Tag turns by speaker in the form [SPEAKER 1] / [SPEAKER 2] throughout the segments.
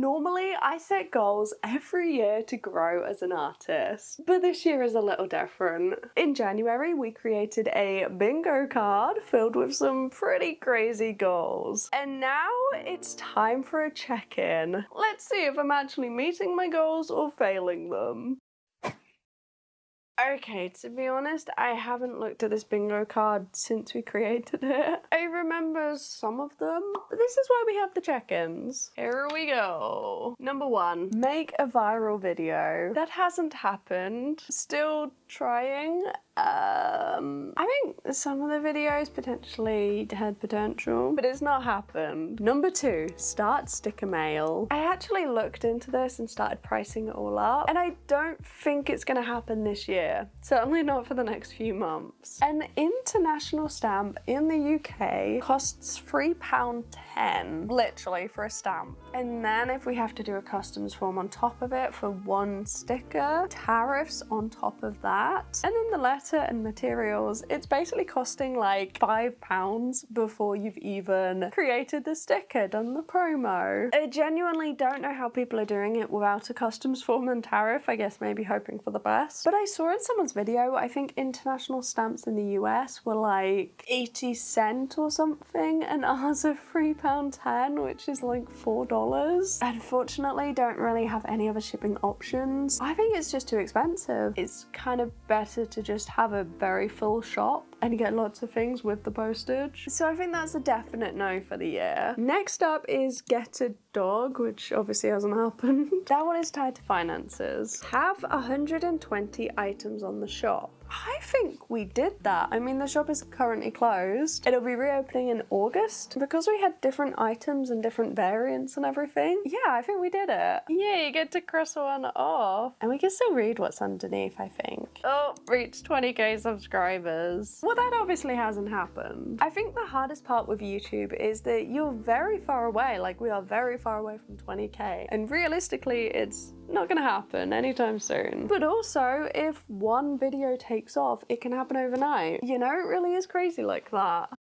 [SPEAKER 1] Normally, I set goals every year to grow as an artist, but this year is a little different. In January, we created a bingo card filled with some pretty crazy goals. And now it's time for a check-in. Let's see if I'm actually meeting my goals or failing them. Okay, to be honest, I haven't looked at this bingo card since we created it. I remember some of them, but this is why we have the check-ins. Here we go. Number 1, make a viral video. That hasn't happened. Still trying. I think some of the videos potentially had potential, but it's not happened. Number 2, start sticker mail. I actually looked into this and started pricing it all up, and I don't think it's gonna happen this year. Certainly not for the next few months. An international stamp in the UK costs £3.10, literally, for a stamp. And then if we have to do a customs form on top of it for 1 sticker, tariffs on top of that, and then the letter and materials, it's basically costing like £5 before you've even created the sticker, done the promo. I genuinely don't know how people are doing it without a customs form and tariff. I guess maybe hoping for the best. But I saw in someone's video, I think international stamps in the US were like 80 cents or something, and ours are £3.10, which is like $4. Unfortunately, don't really have any other shipping options. I think it's just too expensive. It's kind of better to just have a very full shop and get lots of things with the postage. So I think that's a definite no for the year. Next up is get a dog, which obviously hasn't happened. That one is tied to finances. Have 120 items on the shop. I think we did that. I mean, the shop is currently closed. It'll be reopening in August. Because we had different items and different variants and everything, yeah, I think we did it. Yeah, you get to cross one off. And we can still read what's underneath, I think. Oh, reached 20k subscribers. Well, that obviously hasn't happened. I think the hardest part with YouTube is that you're very far away. Like, we are very far away from 20k. And realistically, it's not gonna happen anytime soon. But also, if one video takes off, it can happen overnight. You know, it really is crazy like that.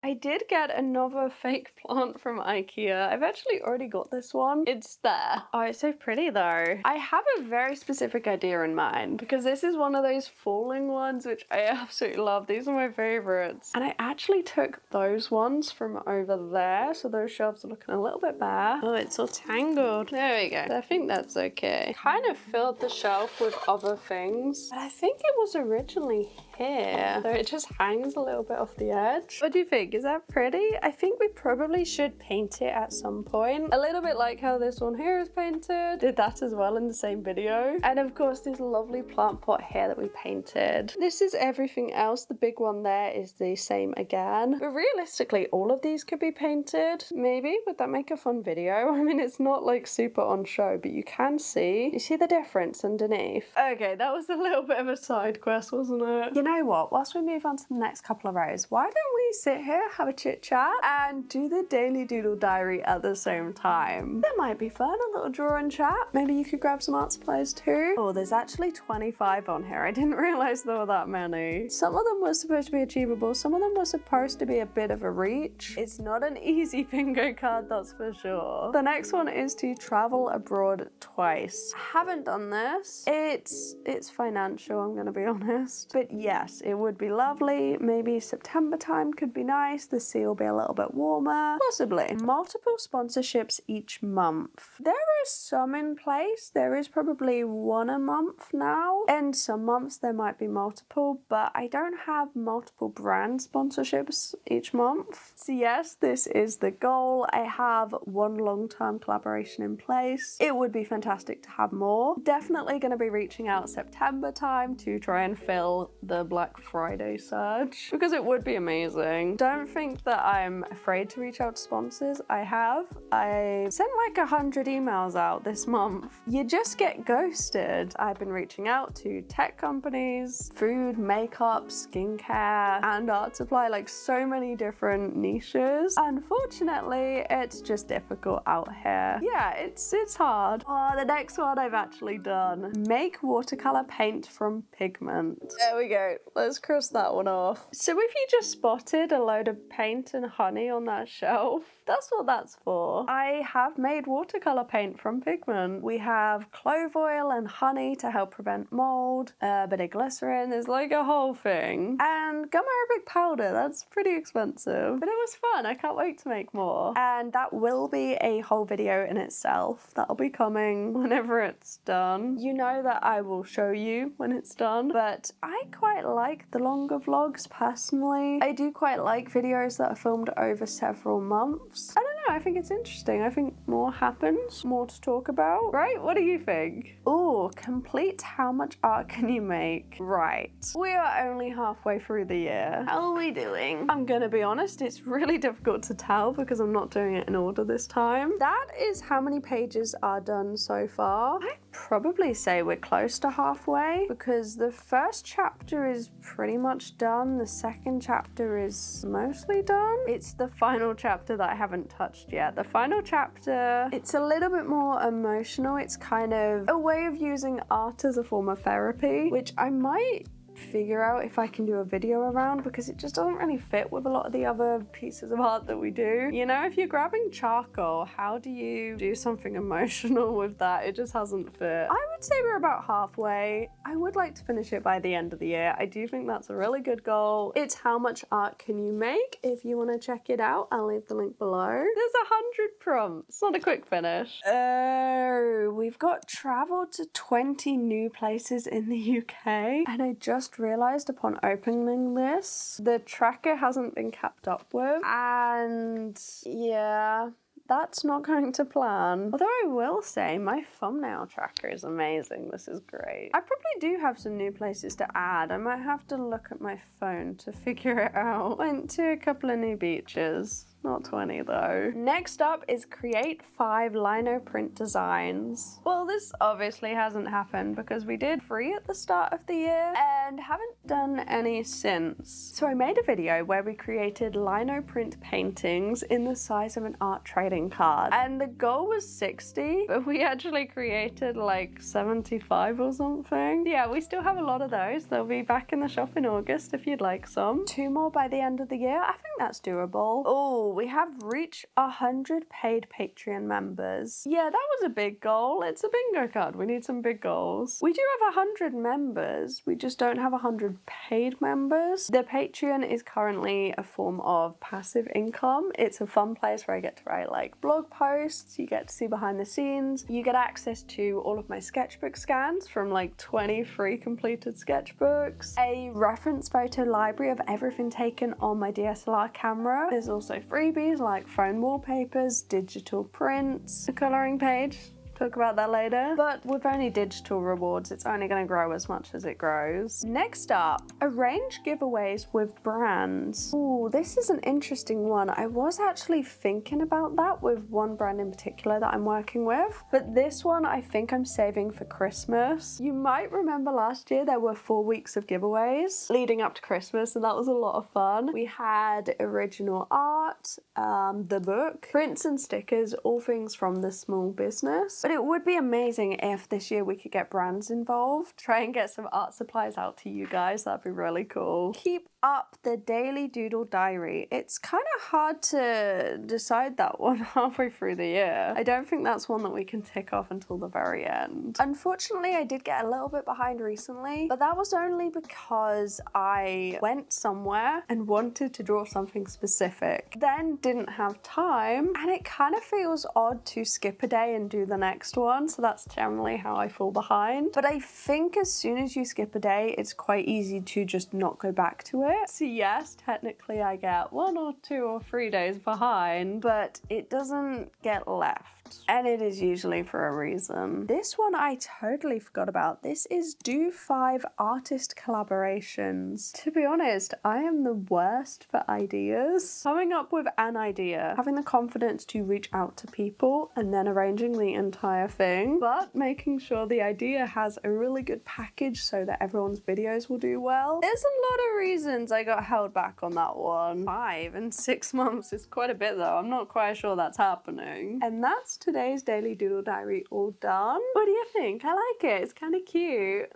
[SPEAKER 1] I did get another fake plant from IKEA. I've actually already got this one. It's there. Oh, it's so pretty though. I have a very specific idea in mind because this is one of those falling ones which I absolutely love. These are my favorites. And I actually took those ones from over there, so those shelves are looking a little bit bare. Oh, it's all tangled. There we go. I think that's okay. Kind of filled the shelf with other things, but I think it was originally here, so it just hangs a little bit off the edge. What do you think? Is that pretty? I think we probably should paint it at some point. A little bit like how this one here is painted. Did that as well in the same video. And of course, this lovely plant pot here that we painted. This is everything else. The big one there is the same again. But realistically, all of these could be painted. Maybe. Would that make a fun video? I mean, it's not like super on show, but you can see. You see the difference underneath? Okay, that was a little bit of a side quest, wasn't it? You know what? Whilst we move on to the next couple of rows, why don't we sit here, have a chit chat, and do the daily doodle diary at the same time? That might be fun, a little draw and chat. Maybe you could grab some art supplies too. Oh, there's actually 25 on here. I didn't realize there were that many. Some of them were supposed to be achievable. Some of them were supposed to be a bit of a reach. It's not an easy bingo card, that's for sure. The next one is to travel abroad twice. I haven't done this. It's financial, I'm gonna be honest. But yes, it would be lovely. Maybe September time could be nice. The sea will be a little bit warmer. Possibly. Multiple sponsorships each month. There are some in place. There is probably one a month now. And some months there might be multiple, but I don't have multiple brand sponsorships each month. So yes, this is the goal. I have one long-term collaboration in place. It would be fantastic to have more. Definitely going to be reaching out September time to try and fill the Black Friday surge because it would be amazing. Don't think that I'm afraid to reach out to sponsors. I sent like 100 emails out this month. You just get ghosted. I've been reaching out to tech companies, food, makeup, skincare, and art supply, like so many different niches. Unfortunately, it's just difficult out here. Yeah, it's hard. Oh, the next one I've actually done. Make watercolor paint from pigment. There we go. Let's cross that one off. So if you just spotted a load of paint and honey on that shelf, That's what that's for. I have made watercolor paint from pigment. We have clove oil and honey to help prevent mold, a bit of glycerin, there's like a whole thing. And gum arabic powder, that's pretty expensive. But it was fun, I can't wait to make more. And that will be a whole video in itself. That'll be coming whenever it's done. You know that I will show you when it's done, but I quite like the longer vlogs personally. I do quite like videos that are filmed over several months. I don't know, I think it's interesting. I think more happens, more to talk about, right? What do you think? Ooh, complete how much art can you make? Right, we are only halfway through the year. How are we doing? I'm gonna be honest, it's really difficult to tell because I'm not doing it in order this time. That is how many pages are done so far. I'd probably say we're close to halfway because the first chapter is pretty much done. The second chapter is mostly done. It's the final chapter that I haven't touched yet. The final chapter, it's a little bit more emotional. It's kind of a way of using art as a form of therapy, which I might figure out if I can do a video around because it just doesn't really fit with a lot of the other pieces of art that we do. You know, if you're grabbing charcoal, how do you do something emotional with that? It just hasn't fit. I would say we're about halfway. I would like to finish it by the end of the year. I do think that's a really good goal. It's how much art can you make. If you want to check it out, I'll leave the link below. There's 100 prompts. Not a quick finish. Oh, we've got traveled to 20 new places in the UK, and I just realized upon opening this, the tracker hasn't been kept up with, and yeah, that's not going to plan. Although I will say my thumbnail tracker is amazing. This is great. I probably do have some new places to add. I might have to look at my phone to figure it out. Went to a couple of new beaches. Not 20 though. Next up is create 5 lino print designs. Well, this obviously hasn't happened because we did 3 at the start of the year and haven't done any since. So I made a video where we created lino print paintings in the size of an art trading card. And the goal was 60, but we actually created like 75 or something. Yeah, we still have a lot of those. They'll be back in the shop in August if you'd like some. 2 more by the end of the year. I think that's doable. Oh, we have reached 100 paid Patreon members. Yeah, that was a big goal. It's a bingo card. We need some big goals. We do have 100 members. We just don't have 100 paid members. The Patreon is currently a form of passive income. It's a fun place where I get to write like blog posts. You get to see behind the scenes. You get access to all of my sketchbook scans from like 23 completed sketchbooks. A reference photo library of everything taken on my DSLR camera. There's also freebies like phone wallpapers, digital prints, a colouring page. Talk about that later. But with only digital rewards, it's only going to grow as much as it grows. Next up, arrange giveaways with brands. Ooh, this is an interesting one. I was actually thinking about that with one brand in particular that I'm working with, but this one I think I'm saving for Christmas. You might remember last year there were 4 weeks of giveaways leading up to Christmas, and that was a lot of fun. We had original art, the book, prints and stickers, all things from the small business. But it would be amazing if this year we could get brands involved. Try and get some art supplies out to you guys. That'd be really cool. Keep up the daily doodle diary. It's kind of hard to decide that one halfway through the year. I don't think that's one that we can tick off until the very end. Unfortunately, I did get a little bit behind recently, but that was only because I went somewhere and wanted to draw something specific, then didn't have time, and it kind of feels odd to skip a day and do the next one, so that's generally how I fall behind. But I think as soon as you skip a day, it's quite easy to just not go back to it. So yes, technically I get 1 or 2 or 3 days behind, but it doesn't get left. And it is usually for a reason. This one I totally forgot about. This is do 5 artist collaborations. To be honest, I am the worst for ideas. Coming up with an idea, having the confidence to reach out to people, and then arranging the entire thing, but making sure the idea has a really good package so that everyone's videos will do well. There's a lot of reasons I got held back on that one. 5 in 6 months is quite a bit though. I'm not quite sure that's happening. And that's today's daily doodle diary all done. What do you think? I like it. It's kind of cute.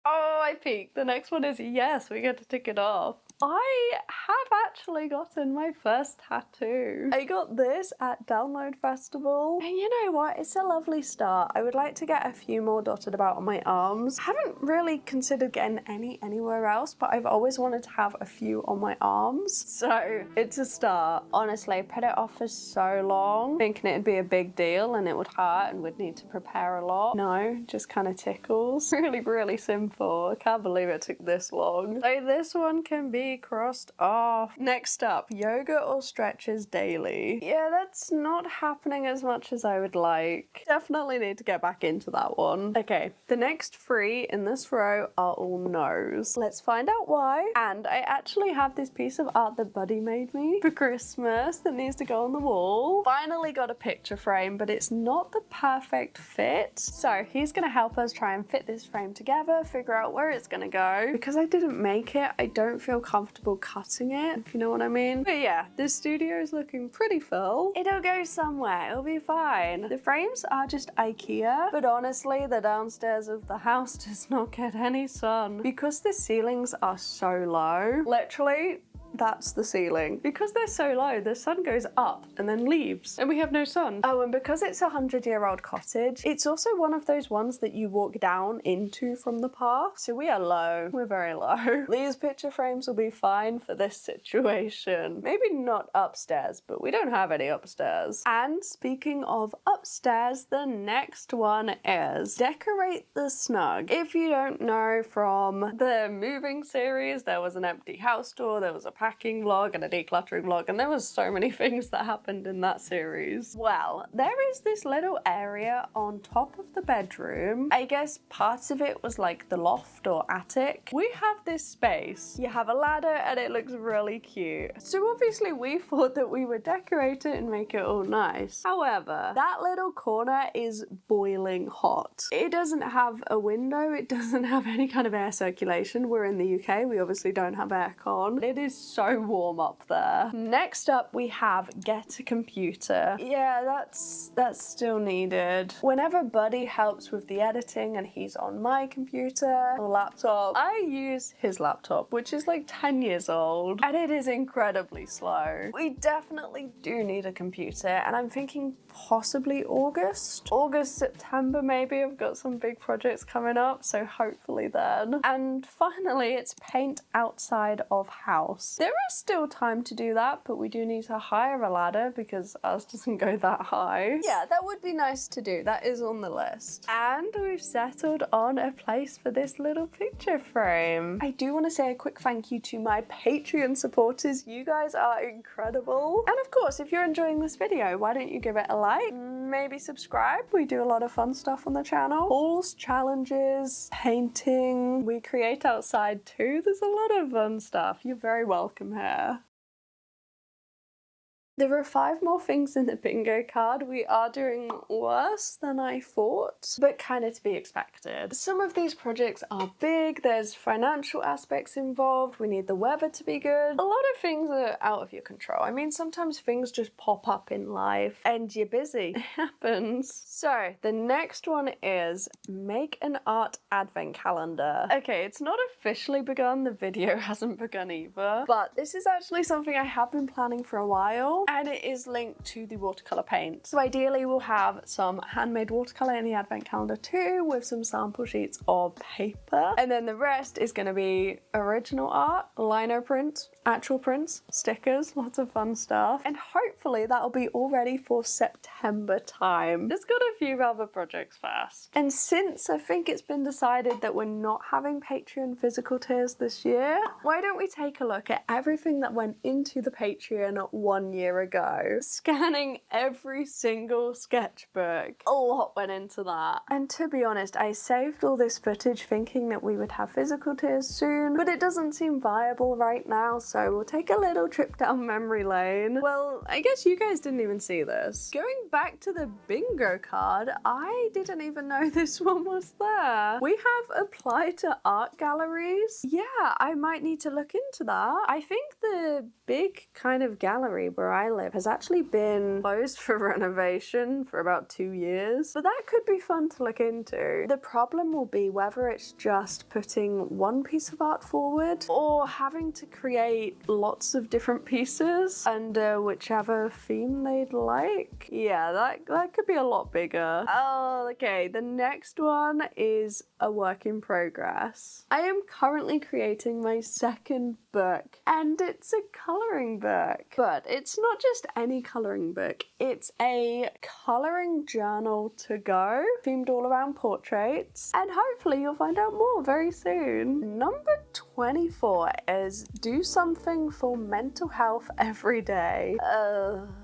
[SPEAKER 1] Oh, I peeked. The next one is yes, we get to tick it off. I have actually gotten my first tattoo. I got this at Download Festival. And you know what? It's a lovely start. I would like to get a few more dotted about on my arms. I haven't really considered getting any anywhere else, but I've always wanted to have a few on my arms. So it's a start. Honestly, I put it off for so long, thinking it'd be a big deal and it would hurt and would need to prepare a lot. No, just kind of tickles. Really, really simple. I can't believe it took this long. So this one can be crossed off. Next up, yoga or stretches daily. Yeah, that's not happening as much as I would like. Definitely need to get back into that one. Okay, the next three in this row are all no's. Let's find out why. And I actually have this piece of art that Buddy made me for Christmas that needs to go on the wall. Finally got a picture frame, but it's not the perfect fit. So he's gonna help us try and fit this frame together, figure out where it's gonna go. Because I didn't make it, I don't feel comfortable cutting it, if you know what I mean. But yeah, this studio is looking pretty full. It'll go somewhere, it'll be fine. The frames are just IKEA, but honestly, the downstairs of the house does not get any sun. Because the ceilings are so low, literally, that's the ceiling. Because they're so low, the sun goes up and then leaves, and we have no sun. Oh, and because it's a 100-year-old cottage, it's also one of those ones that you walk down into from the path. So we are low. We're very low. These picture frames will be fine for this situation. Maybe not upstairs, but we don't have any upstairs. And speaking of upstairs, the next one is decorate the snug. If you don't know from the moving series, there was an empty house tour, there was a packing vlog and a decluttering vlog, and there was so many things that happened in that series. Well, there is this little area on top of the bedroom. I guess part of it was like the loft or attic. We have this space. You have a ladder and it looks really cute. So obviously we thought that we would decorate it and make it all nice. However, that little corner is boiling hot. It doesn't have a window. It doesn't have any kind of air circulation. We're in the UK. We obviously don't have aircon. It is so warm up there. Next up, we have get a computer. Yeah, that's still needed. Whenever Buddy helps with the editing and he's on my computer or laptop, I use his laptop, which is like 10 years old, and it is incredibly slow. We definitely do need a computer, and I'm thinking possibly August, September maybe. I've got some big projects coming up, so hopefully then. And finally, it's paint outside of house. There is still time to do that, but we do need to hire a ladder because ours doesn't go that high. Yeah, that would be nice to do. That is on the list. And we've settled on a place for this little picture frame. I do want to say a quick thank you to my Patreon supporters. You guys are incredible. And of course, if you're enjoying this video, why don't you give it a like? Maybe subscribe. We do a lot of fun stuff on the channel. Hauls, challenges, painting. We create outside too. There's a lot of fun stuff. You're very welcome here. There are 5 more things in the bingo card. We are doing worse than I thought, but kind of to be expected. Some of these projects are big, there's financial aspects involved, we need the weather to be good. A lot of things are out of your control. I mean, sometimes things just pop up in life and you're busy. It happens. So the next one is make an art advent calendar. Okay, it's not officially begun, the video hasn't begun either, but this is actually something I have been planning for a while. And it is linked to the watercolour paint. So ideally we'll have some handmade watercolour in the advent calendar too, with some sample sheets of paper. And then the rest is going to be original art, lino prints, actual prints, stickers, lots of fun stuff. And hopefully that'll be all ready for September time. Just got a few other projects first. And since I think it's been decided that we're not having Patreon physical tiers this year, why don't we take a look at everything that went into the Patreon 1 year ago, scanning every single sketchbook. A lot went into that. And to be honest, I saved all this footage thinking that we would have physical tiers soon, but it doesn't seem viable right now, so So we'll take a little trip down memory lane. Well, I guess you guys didn't even see this. Going back to the bingo card, I didn't even know this one was there. We have applied to art galleries. Yeah, I might need to look into that. I think the big kind of gallery where I live has actually been closed for renovation for about 2 years, but that could be fun to look into. The problem will be whether it's just putting one piece of art forward or having to create lots of different pieces under whichever theme they'd like. Yeah, that could be a lot bigger. Oh, okay, the next one is a work in progress. I am currently creating my second book, and it's a colouring book. But it's not just any colouring book, it's a colouring journal to go, themed all around portraits, and hopefully you'll find out more very soon. Number 24 is do something for mental health every day.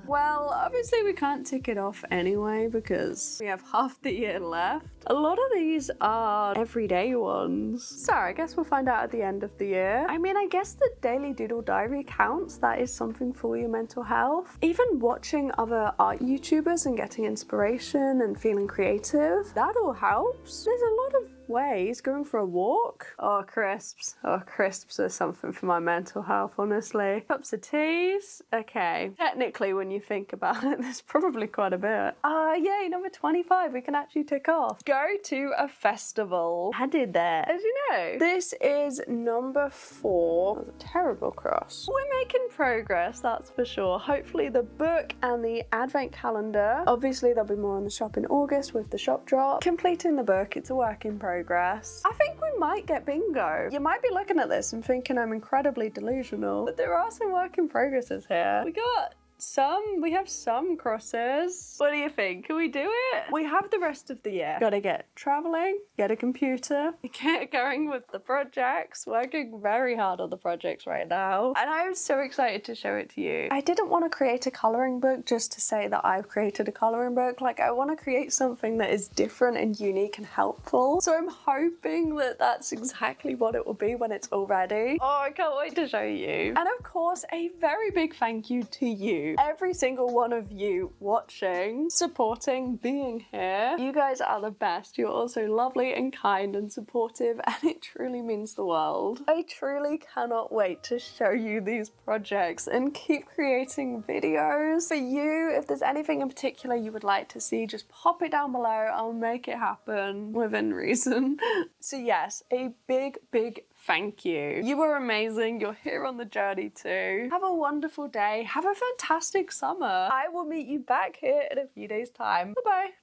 [SPEAKER 1] Well, obviously we can't tick it off anyway because we have half the year left. A lot of these are everyday ones. So I guess we'll find out at the end of the year. I mean, I guess the daily doodle diary counts. That is something for your mental health. Even watching other art YouTubers and getting inspiration and feeling creative, that all helps. There's a lot of ways. Going for a walk. Oh, crisps. Oh, crisps are something for my mental health, honestly. Cups of teas. Okay. Technically, when you think about it, there's probably quite a bit. Yay, number 25, we can actually tick off. Go to a festival. I did that. As you know, this is number 4. That was a terrible cross. We're making progress, that's for sure. Hopefully the book and the advent calendar. Obviously, there'll be more on the shop in August with the shop drop. Completing the book, it's a work in progress. I think we might get bingo. You might be looking at this and thinking I'm incredibly delusional, but there are some work in progresses here. We have some crosses. What do you think? Can we do it? We have the rest of the year. Gotta get traveling, get a computer, get going with the projects. Working very hard on the projects right now. And I'm so excited to show it to you. I didn't want to create a colouring book just to say that I've created a colouring book. Like, I want to create something that is different and unique and helpful. So I'm hoping that that's exactly what it will be when it's all ready. Oh, I can't wait to show you. And of course, a very big thank you to you. Every single one of you watching, supporting, being here. You guys are the best. You're all so lovely and kind and supportive, and it truly means the world. I truly cannot wait to show you these projects and keep creating videos for you. If there's anything in particular you would like to see, just pop it down below. I'll make it happen within reason. So yes, a big thank you. You were amazing. You're here on the journey too. Have a wonderful day. Have a fantastic summer. I will meet you back here in a few days' time. Bye-bye.